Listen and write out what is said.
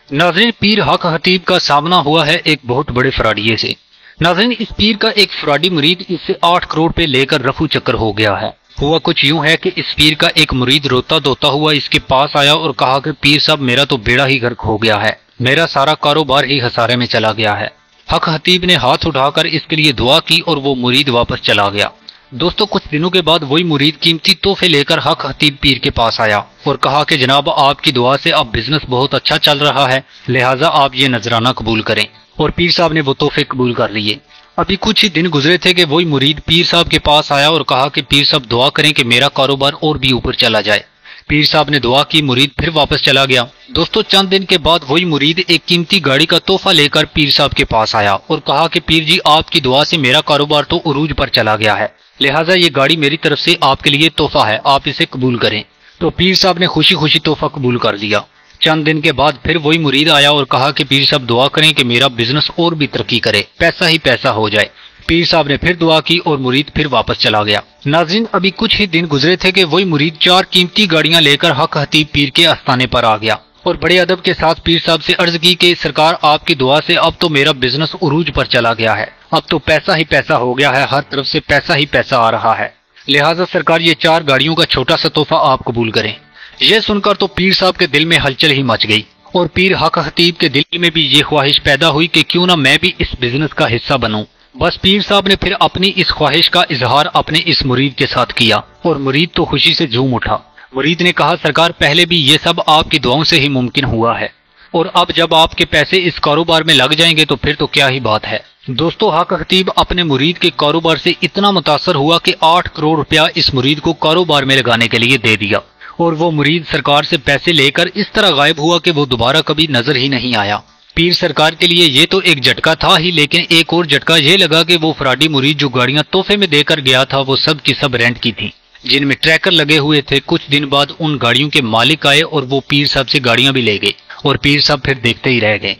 नाज़रीन, पीर हक खतीब का सामना हुआ है एक बहुत बड़े फ्रॉडिये से। नाज़रीन, इस पीर का एक फ्रॉडी मुरीद इससे 8 करोड़ पे लेकर रफू चक्कर हो गया है। हुआ कुछ यूं है कि इस पीर का एक मुरीद रोता धोता हुआ इसके पास आया और कहा कि पीर साहब, मेरा तो बेड़ा ही गर्क हो गया है, मेरा सारा कारोबार ही खसारे में चला गया है। हक खतीब ने हाथ उठाकर इसके लिए दुआ की और वो मुरीद वापस चला गया। दोस्तों, कुछ दिनों के बाद वही मुरीद कीमती तोहफे लेकर हक खतीब पीर के पास आया और कहा कि जनाब, आपकी दुआ से अब बिजनेस बहुत अच्छा चल रहा है, लिहाजा आप ये नजराना कबूल करें। और पीर साहब ने वो तोहफे कबूल कर लिए। अभी कुछ ही दिन गुजरे थे कि वही मुरीद पीर साहब के पास आया और कहा कि पीर साहब, दुआ करें कि मेरा कारोबार और भी ऊपर चला जाए। पीर साहब ने दुआ की, मुरीद फिर वापस चला गया। दोस्तों, चंद दिन के बाद वही मुरीद एक कीमती गाड़ी का तोहफा लेकर पीर साहब के पास आया और कहा कि पीर जी, आपकी दुआ से मेरा कारोबार तो उरूज पर चला गया है, लिहाजा ये गाड़ी मेरी तरफ से आपके लिए तोहफा है, आप इसे कबूल करें। तो पीर साहब ने खुशी खुशी तोहफा कबूल कर लिया। चंद दिन के बाद फिर वही मुरीद आया और कहा कि पीर साहब, दुआ करें कि मेरा बिजनेस और भी तरक्की करे, पैसा ही पैसा हो जाए। पीर साहब ने फिर दुआ की और मुरीद फिर वापस चला गया। नाज़रीन, अभी कुछ ही दिन गुजरे थे कि वही मुरीद 4 कीमती गाड़ियां लेकर हक खतीब पीर के आस्थाने पर आ गया और बड़े अदब के साथ पीर साहब से अर्ज की कि सरकार, आपकी दुआ से अब तो मेरा बिजनेस उरूज पर चला गया है, अब तो पैसा ही पैसा हो गया है, हर तरफ से पैसा ही पैसा आ रहा है, लिहाजा सरकार ये 4 गाड़ियों का छोटा सा तोहफा आप कबूल करें। यह सुनकर तो पीर साहब के दिल में हलचल ही मच गई और पीर हक खतीब के दिल में भी ये ख्वाहिश पैदा हुई कि क्यों ना मैं भी इस बिजनेस का हिस्सा बनूं। बस पीर साहब ने फिर अपनी इस ख्वाहिश का इजहार अपने इस मुरीद के साथ किया और मुरीद तो खुशी से झूम उठा। मुरीद ने कहा, सरकार, पहले भी ये सब आपकी दुआओं से ही मुमकिन हुआ है और अब जब आपके पैसे इस कारोबार में लग जाएंगे तो फिर तो क्या ही बात है। दोस्तों, हक खतीब अपने मुरीद के कारोबार से इतना मुतासर हुआ कि 8 करोड़ रुपया इस मुरीद को कारोबार में लगाने के लिए दे दिया और वो मुरीद सरकार से पैसे लेकर इस तरह गायब हुआ कि वो दोबारा कभी नजर ही नहीं आया। पीर सरकार के लिए ये तो एक झटका था ही, लेकिन एक और झटका ये लगा कि वो फ्रॉडी मुरीद जो गाड़ियां तोहफे में देकर गया था वो सब की सब रेंट की थी, जिनमें ट्रैकर लगे हुए थे। कुछ दिन बाद उन गाड़ियों के मालिक आए और वो पीर साहब से गाड़ियां भी ले गए और पीर साहब फिर देखते ही रह गए।